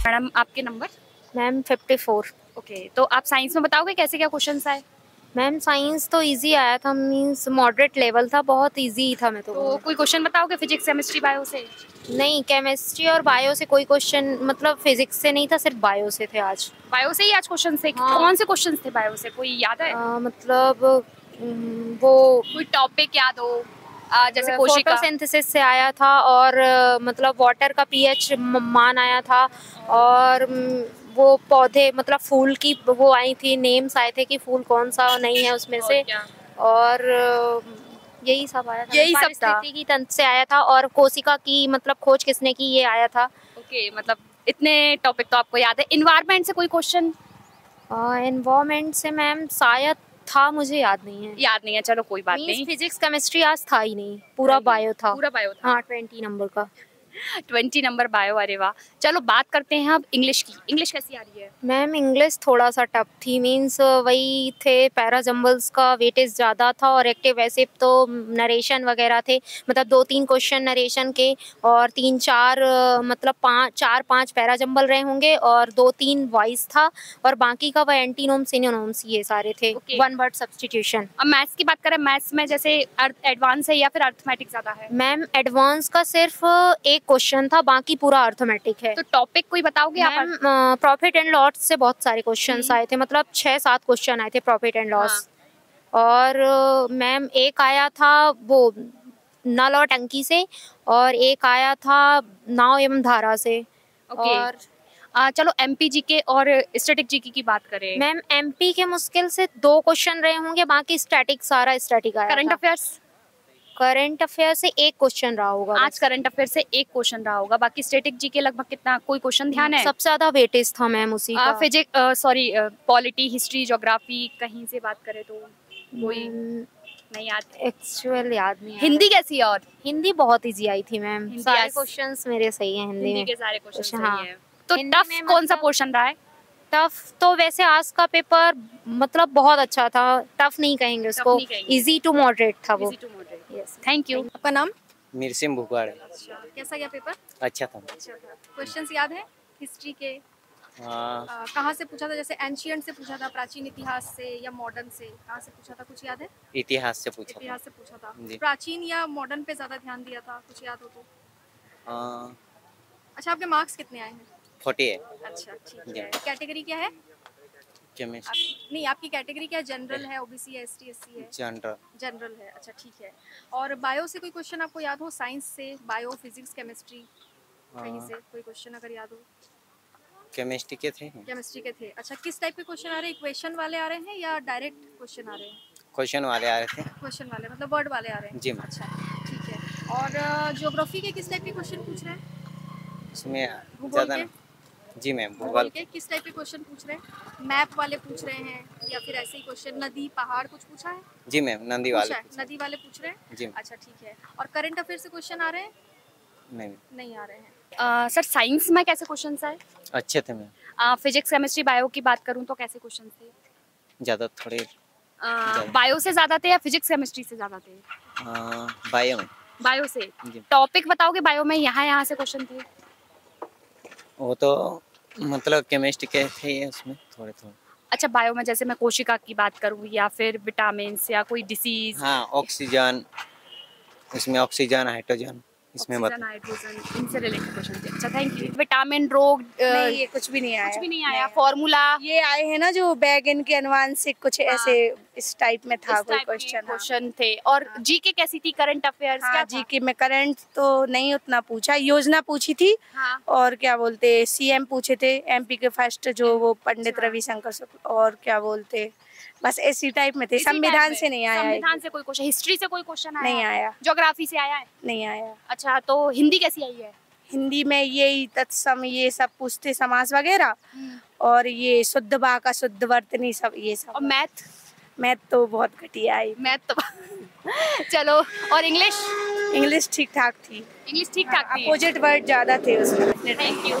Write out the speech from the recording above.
Madam आपके number? Ma'am 54। Okay, तो आप साइंस में बताओगे कैसे क्या क्वेश्चंस आए? मैम साइंस तो इजी आया था, मींस मॉडरेट लेवल था, बहुत इजी था। मैं तो कोई क्वेश्चन बताओगे फिजिक्स केमिस्ट्री बायो से? नहीं, केमिस्ट्री और बायो से कोई क्वेश्चन, मतलब फिजिक्स से नहीं था, सिर्फ बायो से थे आज। बायो से ही आज क्वेश्चन थे? हाँ। कौन से क्वेश्चन थे बायो से, कोई याद है? मतलब वो कोई टॉपिक याद हो? जैसे कोशिका फोटोसिंथेसिस से आया था, और मतलब वाटर का पीएच मान आया था, और वो पौधे, मतलब फूल की वो आई थी, नेम्स आए थे कि फूल कौन सा नहीं है उसमें से, और यही सब आया था। यही सब था। पारिस्थितिकी तंत्र से आया था, और कोशिका की मतलब खोज किसने की, ये आया था। ओके, मतलब इतने टॉपिक तो आपको याद है। एनवायरनमेंट से कोई क्वेश्चन? एनवायरमेंट से मैम शायद था, मुझे याद नहीं है। याद नहीं है, चलो कोई बात नहीं। फिजिक्स केमिस्ट्री आज था ही नहीं, पूरा बायो था। पूरा बायो था। हाँ, 20 नंबर का। 20 नंबर बायो, अरे वाह। चलो बात करते हैं अब इंग्लिश की। इंग्लिश कैसी आ रही है? मैम इंग्लिश थोड़ा सा टफ थी, मींस वही थे, पैराजम्बल्स का वेटेज ज़्यादा था, और एक्टिव एसिव तो नरेशन वगैरह थे, मतलब 2-3 क्वेश्चन नरेशन के, और 3-4 मतलब 4-5 पैराजम्बल रहे होंगे, और 2-3 वॉइस था, और बाकी का वह एंटीनोम्स सिनोनिम्स ये सारे थे। One word substitution. अब मैथ्स की बात करें, मैथ्स में जैसे एडवांस है या फिर अर्थमेटिक ज्यादा है? मैम एडवांस का सिर्फ एक क्वेश्चन था, बाकी पूरा अर्थमेटिक है। तो टॉपिक कोई बताओगे आप? मैम प्रॉफिट एंड लॉस से बहुत सारे क्वेश्चंस आए थे, मतलब 6-7 क्वेश्चन आए थे प्रॉफिट एंड लॉस। और मैम एक आया था वो नल और टंकी से, और एक आया था नाव एवं धारा से। और चलो एमपी जीके और स्टैटिक जीके की बात करें। मैम एमपी के मुश्किल से 2 क्वेश्चन रहे होंगे, बाकी स्टैटिक सारा स्टैटिक आया। Current affairs? करंट अफेयर से एक क्वेश्चन रहा होगा आज। करंट अफेयर से एक क्वेश्चन रहा होगा, बाकी स्टैटिक जीके लगभग कितना कोई क्वेश्चन ध्यान है? सबसे ज्यादा वेटेज था मैम उसी का। Physics sorry polity, history, geography कहीं से बात करें तो कोई नहीं याद? एक्चुअल याद नहीं। हिंदी कैसी है? और हिंदी बहुत इजी आई थी मैम, सारे क्वेश्चंस मेरे सही हैं हिंदी के सारे क्वेश्चन हाँ। सही है। तो टफ कौन सा पोर्शन रहा है? टफ तो वैसे आज का पेपर मतलब बहुत अच्छा था, टफ नहीं कहेंगे उसको, इजी टू मॉडरेट था वो। Yes, thank you. आपका नाम? मिरसिम भुगवाड़। कैसा गया पेपर? अच्छा था। क्वेश्चंस याद है हिस्ट्री के? कहाँ से पूछा था? जैसे एंशिएंट से पूछा था, प्राचीन इतिहास से, या मॉडर्न से? कहाँ से पूछा था, कुछ याद है? इतिहास से पूछा। इतिहास से पूछा था। प्राचीन या मॉडर्न पे ज्यादा ध्यान दिया था, कुछ याद हो तो? अच्छा, आपके मार्क्स कितने आए हैं? 40 है। अच्छा, ठीक है। कैटेगरी क्या है? नहीं, आपकी कैटेगरी क्या है? जनरल है, ओबीसी है, एसटी एससी है? जनरल है। अच्छा, ठीक है। और बायो से कोई क्वेश्चन आपको याद हो? साइंस से, बायो, फिजिक्स, केमिस्ट्री, कहीं से कोई क्वेश्चन अगर याद हो? केमिस्ट्री के थे। केमिस्ट्री के थे। अच्छा, किस टाइप के क्वेश्चन आ रहे हैं? इक्वेशन वाले आ रहे हैं या डायरेक्ट क्वेश्चन आ रहे हैं? क्वेश्चन वाले आ रहे थे। क्वेश्चन वाले मतलब वर्ड वाले आ रहे हैं? जी। अच्छा, ठीक है। और ज्योग्राफी के किस टाइप के क्वेश्चन पूछ रहे हैं? इसमें ज़्यादा जी मैम, भूगोल के किस टाइप के क्वेश्चन पूछ रहे हैं? मैप वाले पूछ रहे हैं या फिर ऐसे ही क्वेश्चन, नदी, पहाड़ कुछ पूछा है? जी मैम, नदी वाले पूछ रहे हैं जी। अच्छा, ठीक है। और करंट अफेयर से क्वेश्चन आ रहे हैं? नहीं आ रहे हैं। सर साइंस में कैसे क्वेश्चंस आए? अच्छे थे मैम। फिजिक्स, केमिस्ट्री, बायो की बात करूं तो कैसे क्वेश्चन थे? ज़्यादा थोड़े बायो से ज्यादा थे या फिजिक्स केमिस्ट्री से ज्यादा थे? बायो में। बायो से। टॉपिक बताओगे बायो में, यहाँ से क्वेश्चन थे? वो तो मतलब केमिस्ट्री के थे उसमें थोड़े। अच्छा, बायो में जैसे मैं कोशिका की बात करूँ या फिर विटामिन या कोई डिसीज? हाँ, ऑक्सीजन, इसमें ऑक्सीजन, हाइड्रोजन, इसमें हाइड्रोजन, इनसे रिलेटेड क्वेश्चन थे। अच्छा, थैंक यू। विटामिन, रोग नहीं, ये कुछ भी नहीं आया। कुछ भी नहीं आया। फॉर्मूला ये आए हैं ना जो बैगन के अनुवांशिक कुछ ऐसे इस टाइप में था कोई क्वेश्चन थे। और जीके कैसी थी? Current affairs? हाँ, जीके में करंट तो नहीं उतना पूछा, योजना पूछी थी। और क्या बोलते सीएम पूछे थे, एमपी के फर्स्ट जो वो पंडित रविशंकर शुक्ल, और क्या बोलते बस इसी टाइप में थे। संविधान से नहीं आया। संविधान से कोई क्वेश्चन? हिस्ट्री से कोई क्वेश्चन नहीं आया। ज्योग्राफी से आया है? नहीं आया। अच्छा, तो हिंदी कैसी आई है? हिंदी में यही तत्सम, ये सब पूछते, समास वगैरह, और ये शुद्ध वाका, शुद्ध वर्तनी, सब ये सब। और मैथ तो बहुत घटिया आई। मैथ तो चलो। और इंग्लिश ठीक ठाक थी। इंग्लिश ठीक ठाक थी। अपोजिट वर्ड ज्यादा थे उसमें। Thank you.